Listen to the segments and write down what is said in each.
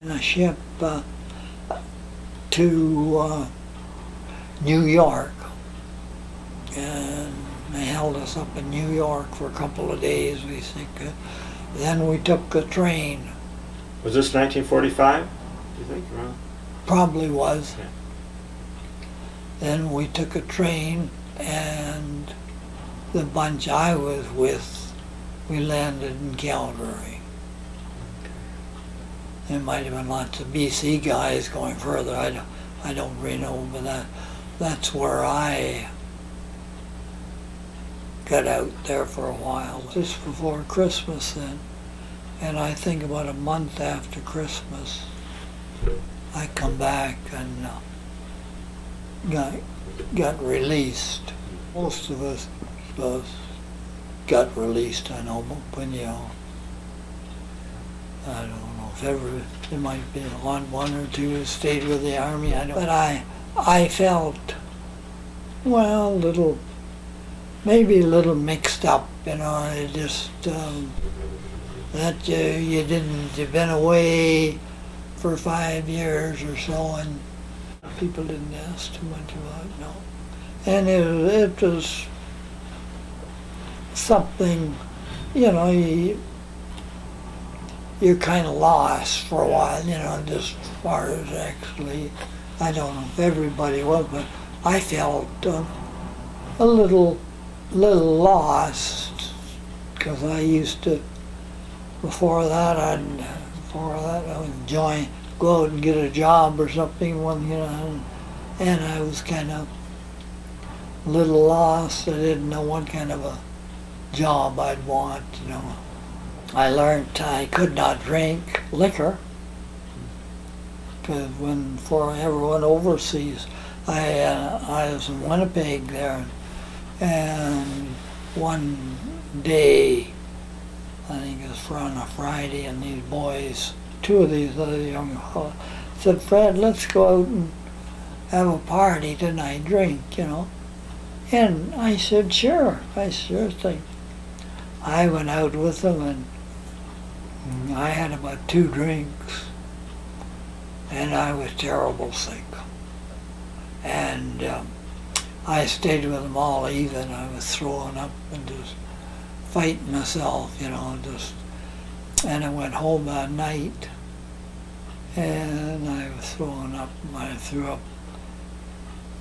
in a ship to New York, and they held us up in New York for a couple of days, we think. Then we took a train. Was this 1945, do you think? Or? Probably was. Yeah. Then we took a train, and the bunch I was with, we landed in Calgary. There might have been lots of BC guys going further. I don't really know, but that's where I got out there for a while, just before Christmas then. And I think about a month after Christmas, I come back and got released. Most of us got released, I know, but you know, I don't know if ever, there might be one or two who stayed with the Army, I don't. But I felt, well, maybe a little mixed up, you know. It just that you've been away for 5 years or so, and people didn't ask too much about it, no. And it was something, you know, you're kind of lost for a while, you know, just as far as actually, I don't know if everybody was, but I felt a little lost, because I used to, before that I would go out and get a job or something, you know, and I was kind of a little lost. I didn't know what kind of a job I'd want, you know. I learned I could not drink liquor, because before I ever went overseas, I was in Winnipeg there, and one day, I think it was on a Friday, and these boys, two of these other young fellows, said, "Fred, let's go out and have a party tonight, drink, you know." And I said, "Sure, I sure think." I went out with them, and I had about 2 drinks, and I was terrible sick. And I stayed with them all evening. I was throwing up and just fighting myself, you know, and I went home that night, and I was throwing up. I threw up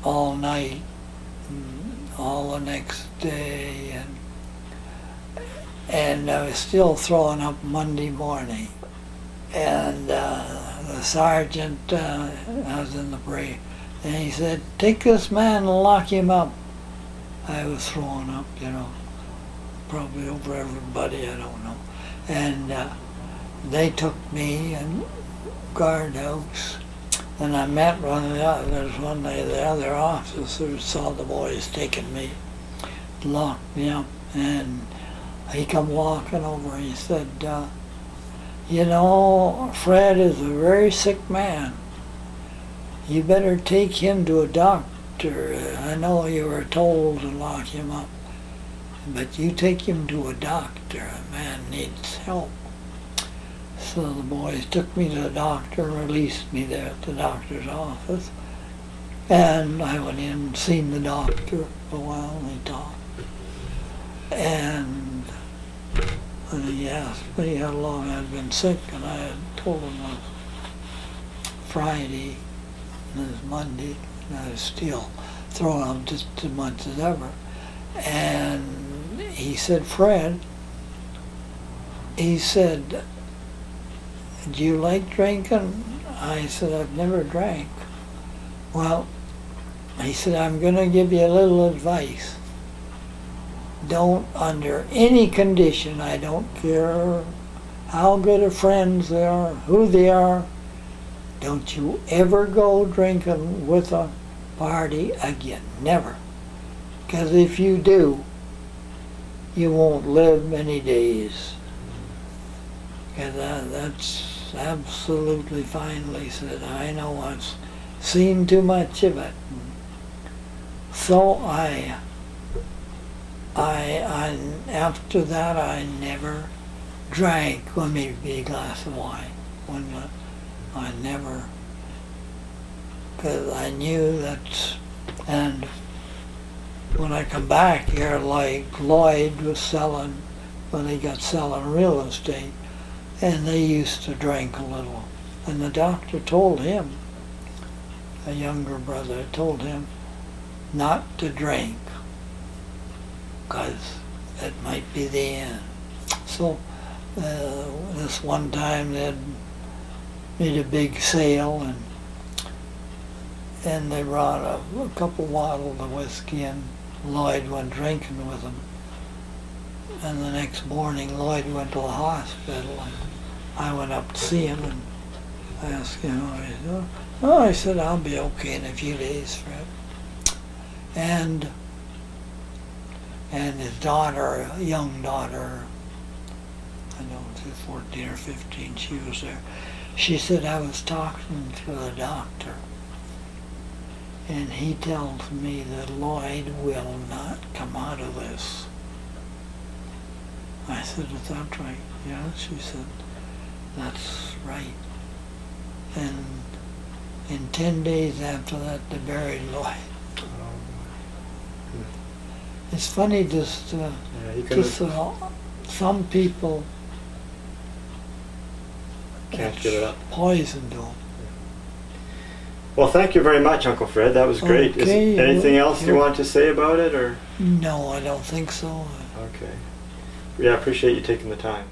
all night, and all the next day, and I was still throwing up Monday morning. And the sergeant, I was in the parade, and he said, "Take this man and lock him up." I was throwing up, you know, probably over everybody, I don't know. And they took me and guardhouse, and I met one day the other officers saw the boys taking me, locked me up, and he come walking over, he said, "You know, Fred is a very sick man. You better take him to a doctor. I know you were told to lock him up, but you take him to a doctor. A man needs help." So the boys took me to the doctor and released me there at the doctor's office. And I went in and seen the doctor for a while, and he talked. And he asked me how long I'd been sick, and I had told him it was Friday, and it was Monday, and I was still throwing up just as much as ever. And he said, "Fred," he said, "Do you like drinking?" I said, "I've never drank." "Well," he said, "I'm going to give you a little advice. Don't, under any condition, I don't care how good of friends they are, who they are, don't you ever go drinking with a party again. Never. Because if you do, you won't live many days." And that's absolutely finally said. I know I've seen too much of it. So after that I never drank, well, maybe a glass of wine. I never, because I knew that, and when I come back here, like Lloyd was selling, when he got selling real estate, and they used to drink a little. And the doctor told him, a younger brother told him, not to drink, because it might be the end. So this one time they'd made a big sale, and they brought a couple bottles of whiskey, and Lloyd went drinking with them. And the next morning Lloyd went to the hospital, and I went up to see him and asked him, I said, I'll be okay in a few days, Fred. And his daughter, a young daughter, I know she was 14 or 15, she was there. She said, I was talking to the doctor, and he tells me that Lloyd will not come out of this. I said, is that right? Yeah, she said, that's right. And in 10 days after that, they buried Lloyd. It's funny, some people can't give it up. Poison to them. Well, thank you very much, Uncle Fred. That was great. Okay, Is anything else you want to say about it, or? No, I don't think so. Okay. Yeah, I appreciate you taking the time.